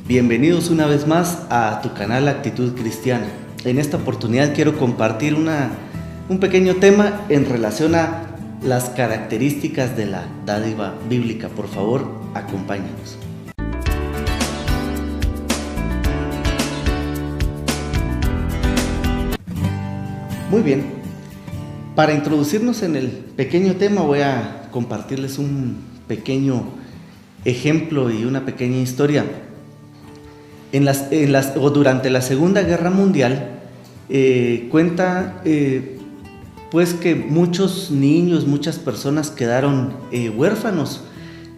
Bienvenidos una vez más a tu canal Actitud Cristiana. En esta oportunidad quiero compartir un pequeño tema en relación a las características de la dádiva bíblica. Por favor, acompáñanos. Muy bien, para introducirnos en el pequeño tema voy a compartirles un pequeño ejemplo y una pequeña historia. Durante la Segunda Guerra Mundial cuenta pues que muchos niños, muchas personas quedaron huérfanos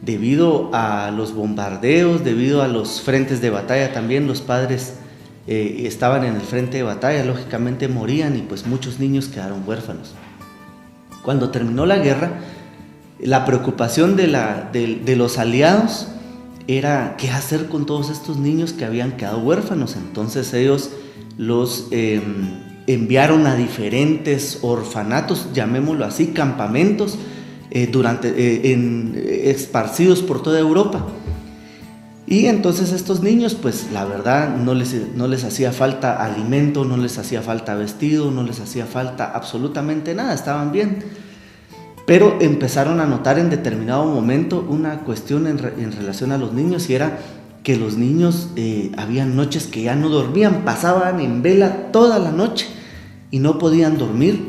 debido a los bombardeos, debido a los frentes de batalla. También los padres estaban en el frente de batalla, lógicamente morían y pues muchos niños quedaron huérfanos. Cuando terminó la guerra, la preocupación de los aliados era qué hacer con todos estos niños que habían quedado huérfanos. Entonces ellos los enviaron a diferentes orfanatos, llamémoslo así, campamentos, esparcidos por toda Europa. Y entonces estos niños, pues la verdad no les hacía falta alimento, no les hacía falta vestido, no les hacía falta absolutamente nada, estaban bien. Pero empezaron a notar en determinado momento una cuestión en relación a los niños, y era que los niños habían noches que ya no dormían, pasaban en vela toda la noche y no podían dormir.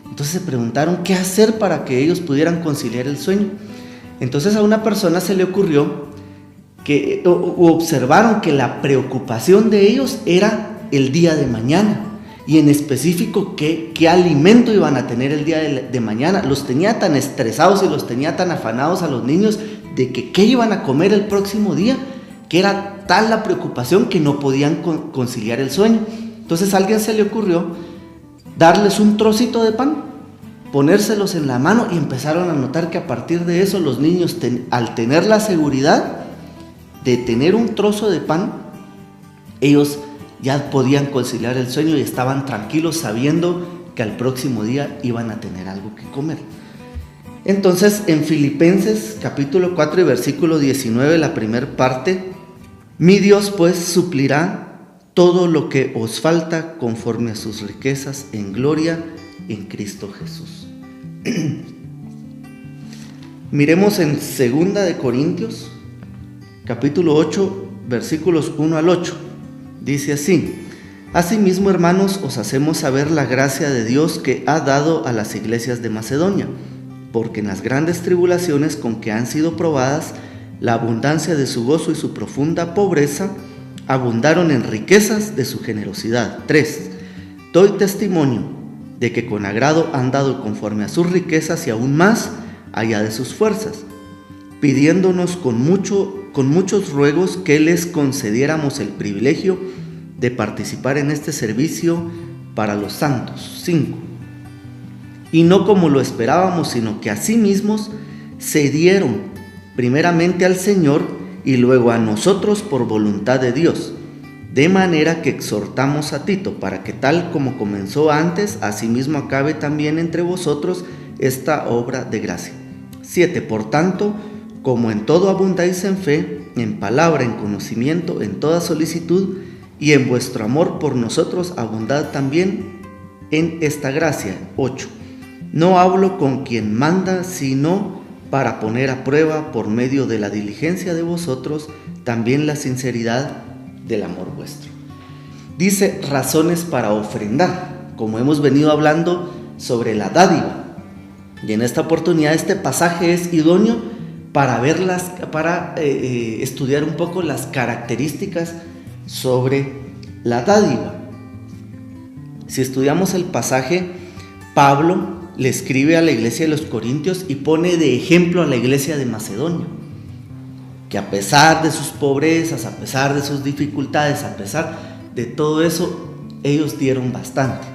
Entonces se preguntaron qué hacer para que ellos pudieran conciliar el sueño. Entonces a una persona se le ocurrió que observaron que la preocupación de ellos era el día de mañana, y en específico qué alimento iban a tener el día de mañana. Los tenía tan estresados y los tenía tan afanados a los niños de que qué iban a comer el próximo día, que era tal la preocupación que no podían conciliar el sueño. Entonces a alguien se le ocurrió darles un trocito de pan, ponérselos en la mano, y empezaron a notar que a partir de eso los niños, al tener la seguridad de tener un trozo de pan, ellos ya podían conciliar el sueño y estaban tranquilos sabiendo que al próximo día iban a tener algo que comer. Entonces en Filipenses capítulo 4 y versículo 19, la primera parte: mi Dios pues suplirá todo lo que os falta conforme a sus riquezas en gloria en Cristo Jesús. Miremos en 2 de Corintios capítulo 8 versículos 1 al 8. Dice así: asimismo, hermanos, os hacemos saber la gracia de Dios que ha dado a las iglesias de Macedonia, porque en las grandes tribulaciones con que han sido probadas, la abundancia de su gozo y su profunda pobreza abundaron en riquezas de su generosidad. 3. Doy testimonio de que con agrado han dado conforme a sus riquezas y aún más allá de sus fuerzas, pidiéndonos con muchos ruegos que les concediéramos el privilegio de participar en este servicio para los santos. 5. Y no como lo esperábamos, sino que a sí mismos se dieron primeramente al Señor y luego a nosotros por voluntad de Dios, de manera que exhortamos a Tito para que tal como comenzó antes, asimismo acabe también entre vosotros esta obra de gracia. 7. Por tanto, como en todo abundáis en fe, en palabra, en conocimiento, en toda solicitud, y en vuestro amor por nosotros abundad también en esta gracia. 8. No hablo con quien manda, sino para poner a prueba por medio de la diligencia de vosotros también la sinceridad del amor vuestro. Dice razones para ofrendar, como hemos venido hablando sobre la dádiva, y en esta oportunidad este pasaje es idóneo para estudiar un poco las características sobre la dádiva. Si estudiamos el pasaje, Pablo le escribe a la iglesia de los Corintios y pone de ejemplo a la iglesia de Macedonia, que a pesar de sus pobrezas, a pesar de sus dificultades, a pesar de todo eso, ellos dieron bastante.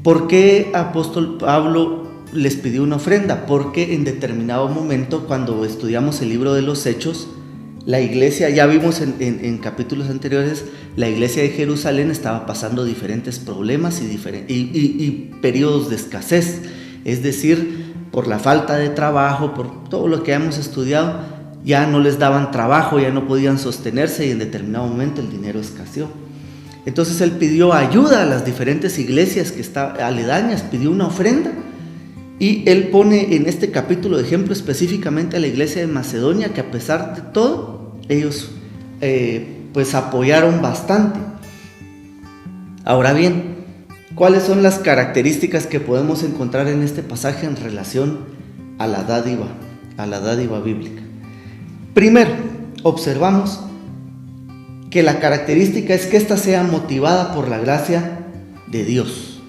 ¿Por qué apóstol Pablo les pidió una ofrenda? Porque en determinado momento, cuando estudiamos el libro de los Hechos, la iglesia, ya vimos en capítulos anteriores, la iglesia de Jerusalén estaba pasando diferentes problemas y periodos de escasez. Es decir, por la falta de trabajo, por todo lo que hemos estudiado, ya no les daban trabajo, ya no podían sostenerse y en determinado momento el dinero escaseó. Entonces él pidió ayuda a las diferentes iglesias que estaban aledañas, pidió una ofrenda, y él pone en este capítulo de ejemplo específicamente a la iglesia de Macedonia, que a pesar de todo ellos pues apoyaron bastante. Ahora bien, ¿cuáles son las características que podemos encontrar en este pasaje en relación a la dádiva bíblica? Primero, observamos que la característica es que ésta sea motivada por la gracia de Dios.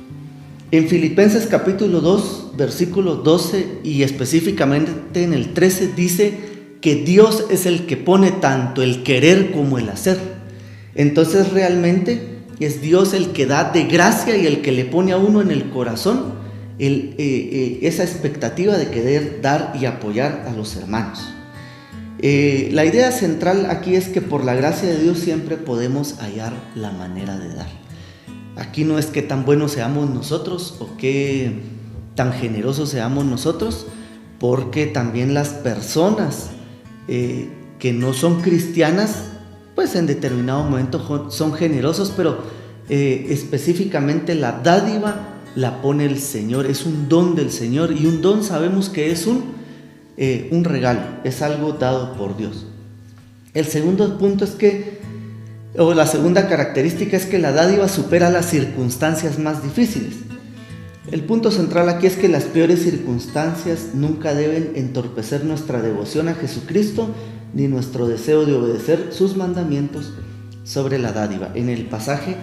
En Filipenses capítulo 2, versículo 12 y específicamente en el 13 dice que Dios es el que pone tanto el querer como el hacer. Entonces realmente es Dios el que da de gracia y el que le pone a uno en el corazón esa expectativa de querer dar y apoyar a los hermanos. La idea central aquí es que por la gracia de Dios siempre podemos hallar la manera de dar. Aquí no es que tan buenos seamos nosotros o que tan generosos seamos nosotros, porque también las personas que no son cristianas, pues en determinado momento son generosos, pero específicamente la dádiva la pone el Señor, es un don del Señor, y un don sabemos que es un regalo, es algo dado por Dios. El segundo punto es que, o la segunda característica es que la dádiva supera las circunstancias más difíciles. El punto central aquí es que las peores circunstancias nunca deben entorpecer nuestra devoción a Jesucristo ni nuestro deseo de obedecer sus mandamientos sobre la dádiva. En el pasaje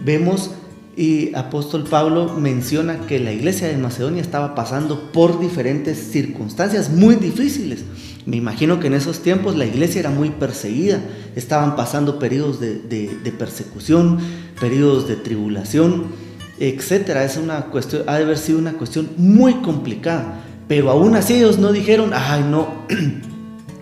vemos y apóstol Pablo menciona que la iglesia de Macedonia estaba pasando por diferentes circunstancias muy difíciles. Me imagino que en esos tiempos la iglesia era muy perseguida, estaban pasando periodos de persecución, periodos de tribulación, etcétera. Ha de haber sido una cuestión muy complicada, pero aún así ellos no dijeron, ay no,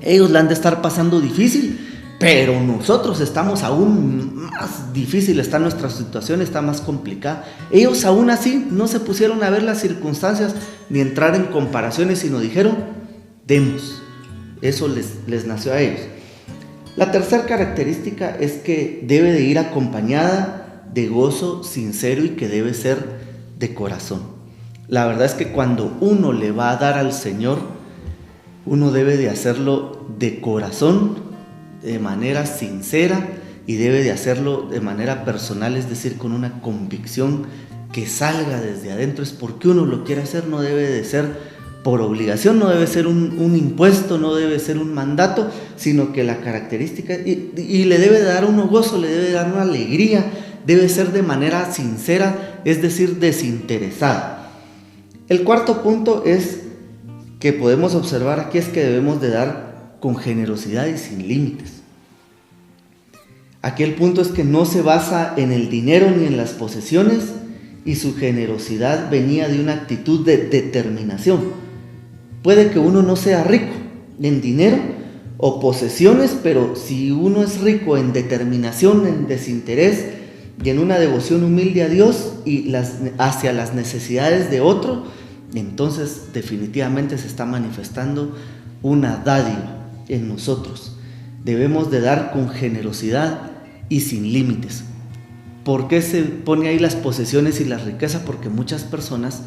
ellos la han de estar pasando difícil, pero nosotros estamos aún más difícil, está nuestra situación, está más complicada. Ellos aún así no se pusieron a ver las circunstancias ni entrar en comparaciones, sino dijeron, demos. Eso les nació a ellos. La tercera característica es que debe de ir acompañada de gozo sincero y que debe ser de corazón. La verdad es que cuando uno le va a dar al Señor, uno debe de hacerlo de corazón, de manera sincera, y debe de hacerlo de manera personal, es decir, con una convicción que salga desde adentro. Es porque uno lo quiere hacer, no debe de ser por obligación, no debe ser un impuesto, no debe ser un mandato, sino que la característica, y le debe dar uno gozo, le debe dar una alegría, debe ser de manera sincera, es decir, desinteresada. El cuarto punto es que podemos observar aquí es que debemos de dar con generosidad y sin límites. Aquí el punto es que no se basa en el dinero ni en las posesiones, y su generosidad venía de una actitud de determinación. Puede que uno no sea rico en dinero o posesiones, pero si uno es rico en determinación, en desinterés y en una devoción humilde a Dios y hacia las necesidades de otro, entonces definitivamente se está manifestando una dádiva en nosotros. Debemos de dar con generosidad y sin límites. ¿Por qué se pone ahí las posesiones y la riqueza? Porque muchas personas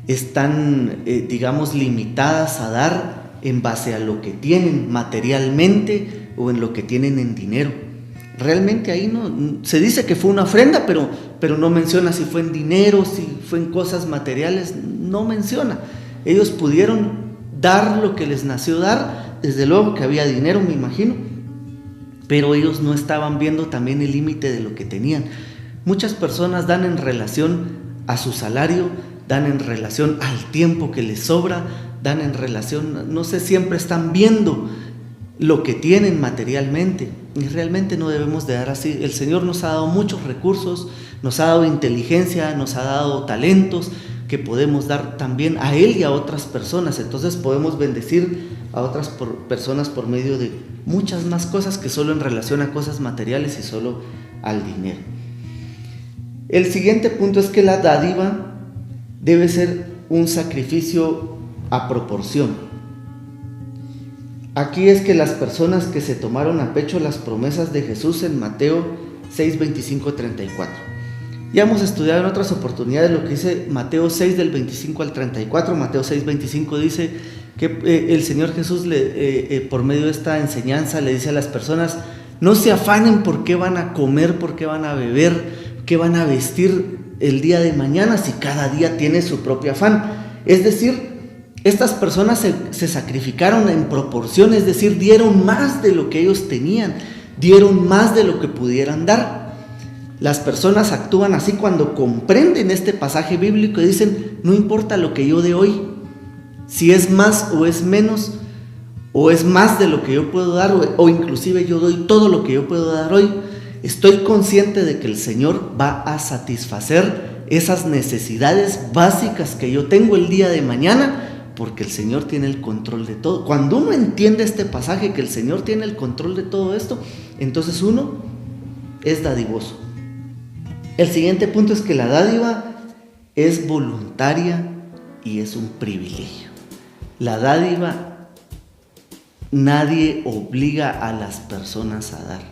están, limitadas a dar en base a lo que tienen materialmente o en lo que tienen en dinero. Realmente ahí no se dice que fue una ofrenda, pero no menciona si fue en dinero, si fue en cosas materiales, no menciona. Ellos pudieron dar lo que les nació dar, desde luego que había dinero, me imagino, pero ellos no estaban viendo también el límite de lo que tenían. Muchas personas dan en relación a su salario, dan en relación al tiempo que les sobra, dan en relación, no sé, siempre están viendo lo que tienen materialmente, y realmente no debemos de dar así. El Señor nos ha dado muchos recursos, nos ha dado inteligencia, nos ha dado talentos que podemos dar también a Él y a otras personas. Entonces podemos bendecir a otras personas por medio de muchas más cosas que solo en relación a cosas materiales y solo al dinero. El siguiente punto es que la dádiva debe ser un sacrificio a proporción. aquí es que las personas que se tomaron a pecho las promesas de Jesús en Mateo 6, 25, 34. Ya hemos estudiado en otras oportunidades lo que dice Mateo 6 del 25 al 34. Mateo 6, 25 dice que el Señor Jesús por medio de esta enseñanza le dice a las personas: no se afanen por qué van a comer, por qué van a beber, qué van a vestir el día de mañana, si cada día tiene su propio afán. Es decir, estas personas se sacrificaron en proporción, es decir, dieron más de lo que ellos tenían, dieron más de lo que pudieran dar. Las personas actúan así cuando comprenden este pasaje bíblico y dicen: no importa lo que yo dé hoy, si es más o es menos, o es más de lo que yo puedo dar, o inclusive yo doy todo lo que yo puedo dar hoy, estoy consciente de que el Señor va a satisfacer esas necesidades básicas que yo tengo el día de mañana, porque el Señor tiene el control de todo. Cuando uno entiende este pasaje, que el Señor tiene el control de todo esto, entonces uno es dadivoso. El siguiente punto es que la dádiva es voluntaria y es un privilegio. La dádiva, nadie obliga a las personas a dar.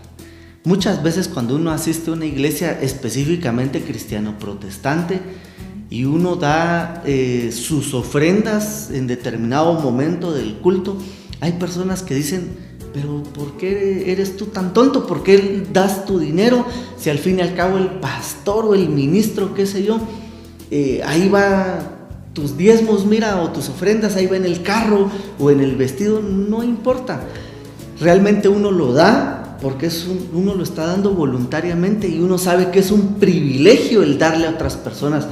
Muchas veces cuando uno asiste a una iglesia específicamente cristiano-protestante y uno da sus ofrendas en determinado momento del culto, hay personas que dicen: pero ¿por qué eres tú tan tonto? ¿Por qué das tu dinero si al fin y al cabo el pastor o el ministro, qué sé yo, ahí va tus diezmos, mira, o tus ofrendas, ahí va en el carro o en el vestido? No importa. Realmente uno lo da porque uno lo está dando voluntariamente y uno sabe que es un privilegio el darle a otras personas.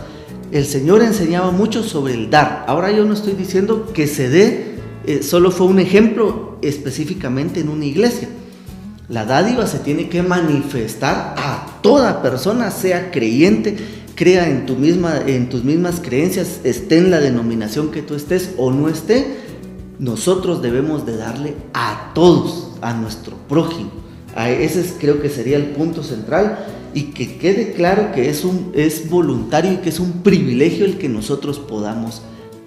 El Señor enseñaba mucho sobre el dar. Ahora yo no estoy diciendo que se dé, solo fue un ejemplo específicamente en una iglesia. La dádiva se tiene que manifestar a toda persona, sea creyente, crea en tus mismas creencias, esté en la denominación que tú estés o no esté. Nosotros debemos de darle a todos, a nuestro prójimo. Ese creo que sería el punto central, y que quede claro que es voluntario y que es un privilegio el que nosotros podamos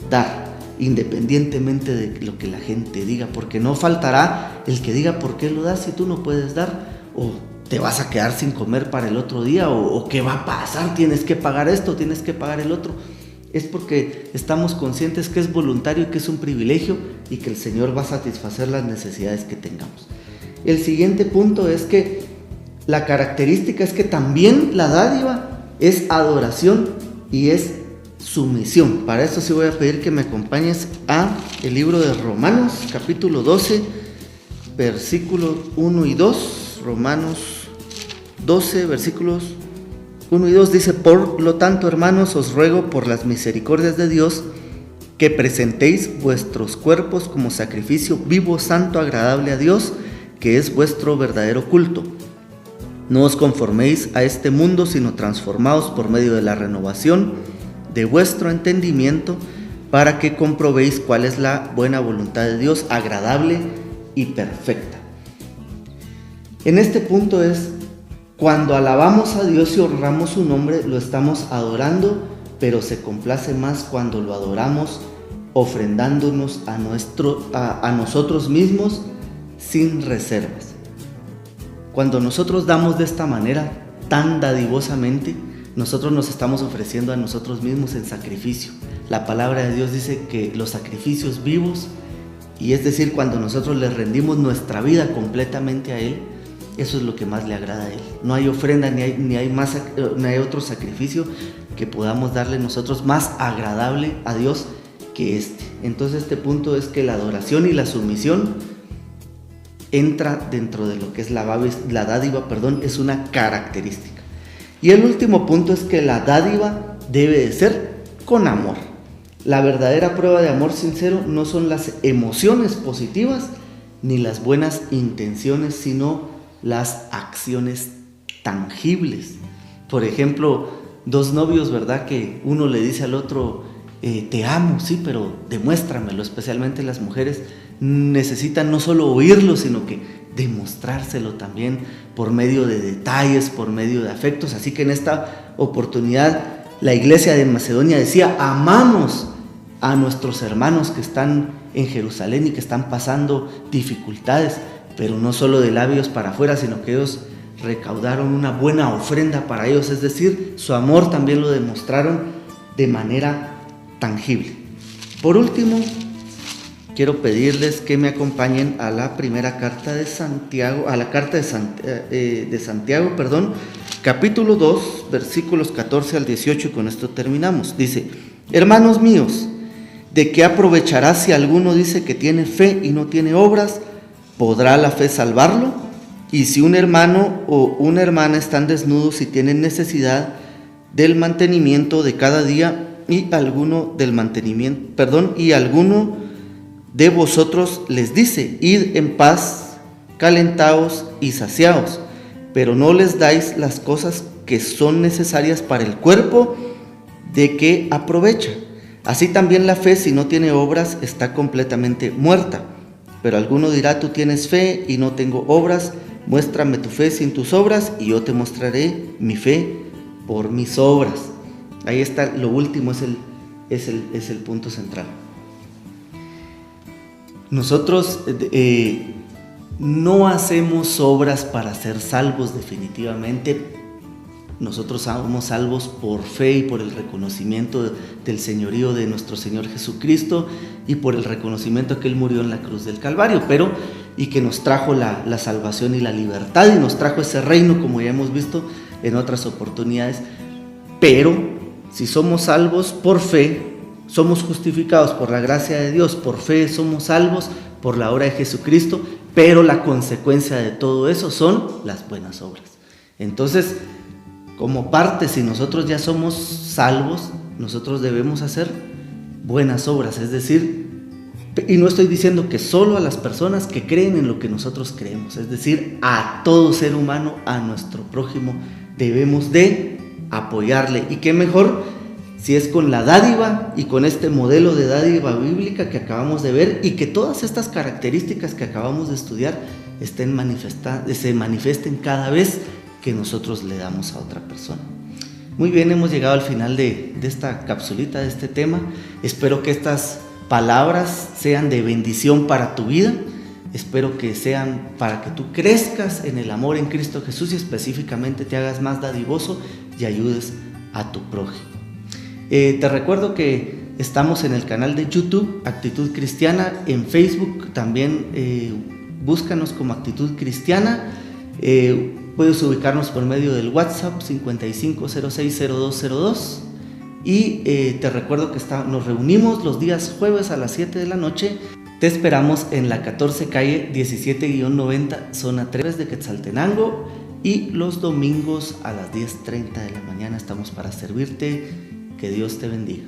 dar, independientemente de lo que la gente diga, porque no faltará el que diga: ¿por qué lo das si tú no puedes dar? O te vas a quedar sin comer para el otro día, o ¿qué va a pasar? Tienes que pagar esto, tienes que pagar el otro. Es porque estamos conscientes que es voluntario y que es un privilegio y que el Señor va a satisfacer las necesidades que tengamos. El siguiente punto es que la característica es que también la dádiva es adoración y es sumisión. Para esto sí voy a pedir que me acompañes a el libro de Romanos, capítulo 12, versículos 1 y 2. Romanos 12, versículos 1 y 2 dice: por lo tanto, hermanos, os ruego por las misericordias de Dios que presentéis vuestros cuerpos como sacrificio vivo, santo, agradable a Dios, que es vuestro verdadero culto. No os conforméis a este mundo, sino transformaos por medio de la renovación de vuestro entendimiento, para que comprobéis cuál es la buena voluntad de Dios, agradable y perfecta. En este punto es cuando alabamos a Dios y honramos su nombre, lo estamos adorando, pero se complace más cuando lo adoramos ofrendándonos a nosotros mismos sin reservas. Cuando nosotros damos de esta manera, tan dadivosamente, nosotros nos estamos ofreciendo a nosotros mismos en sacrificio. La palabra de Dios dice que los sacrificios vivos, y es decir, cuando nosotros le rendimos nuestra vida completamente a Él, eso es lo que más le agrada a Él. No hay ofrenda ni hay otro sacrificio que podamos darle nosotros más agradable a Dios que este. Entonces este punto es que la adoración y la sumisión entra dentro de lo que es la dádiva, es una característica. Y el último punto es que la dádiva debe de ser con amor. La verdadera prueba de amor sincero no son las emociones positivas ni las buenas intenciones, sino las acciones tangibles. Por ejemplo, dos novios, ¿verdad? Que uno le dice al otro: te amo, sí, pero demuéstramelo. Especialmente las mujeres necesitan no solo oírlo, sino que demostrárselo también por medio de detalles, por medio de afectos. Así que en esta oportunidad la iglesia de Macedonia decía: amamos a nuestros hermanos que están en Jerusalén y que están pasando dificultades, pero no solo de labios para afuera, sino que ellos recaudaron una buena ofrenda para ellos, es decir, su amor también lo demostraron de manera tangible. Por último, quiero pedirles que me acompañen a la primera carta de Santiago, a la carta de Santiago, capítulo 2, versículos 14 al 18, y con esto terminamos. Dice: hermanos míos, ¿de qué aprovechará si alguno dice que tiene fe y no tiene obras? ¿Podrá la fe salvarlo? Y si un hermano o una hermana están desnudos y tienen necesidad del mantenimiento de cada día, y alguno de vosotros les dice: id en paz, calentaos y saciaos, pero no les dais las cosas que son necesarias para el cuerpo, ¿de qué aprovecha? Así también la fe, si no tiene obras, está completamente muerta. Pero alguno dirá: tú tienes fe y no tengo obras, muéstrame tu fe sin tus obras y yo te mostraré mi fe por mis obras. Ahí está, lo último es el punto central. Nosotros no hacemos obras para ser salvos definitivamente. Nosotros somos salvos por fe y por el reconocimiento del señorío de nuestro Señor Jesucristo y por el reconocimiento que Él murió en la cruz del Calvario, y que nos trajo la salvación y la libertad, y nos trajo ese reino, como ya hemos visto en otras oportunidades. Pero si somos salvos por fe, somos justificados por la gracia de Dios, por fe somos salvos por la obra de Jesucristo, pero la consecuencia de todo eso son las buenas obras. Entonces, como parte, si nosotros ya somos salvos, nosotros debemos hacer buenas obras, es decir, y no estoy diciendo que solo a las personas que creen en lo que nosotros creemos, es decir, a todo ser humano, a nuestro prójimo, debemos de apoyarle. Y qué mejor si es con la dádiva y con este modelo de dádiva bíblica que acabamos de ver, y que todas estas características que acabamos de estudiar se manifiesten cada vez que nosotros le damos a otra persona. Muy bien, hemos llegado al final de esta capsulita, de este tema. Espero que estas palabras sean de bendición para tu vida. Espero que sean para que tú crezcas en el amor en Cristo Jesús y específicamente te hagas más dadivoso y ayudes a tu prójimo. Te recuerdo que estamos en el canal de YouTube Actitud Cristiana, en Facebook también búscanos como Actitud Cristiana. Puedes ubicarnos por medio del WhatsApp 55060202 y te recuerdo que nos reunimos los días jueves a las 7 de la noche. Te esperamos en la 14 calle 17-90, zona 3 de Quetzaltenango, y los domingos a las 10:30 de la mañana estamos para servirte. Que Dios te bendiga.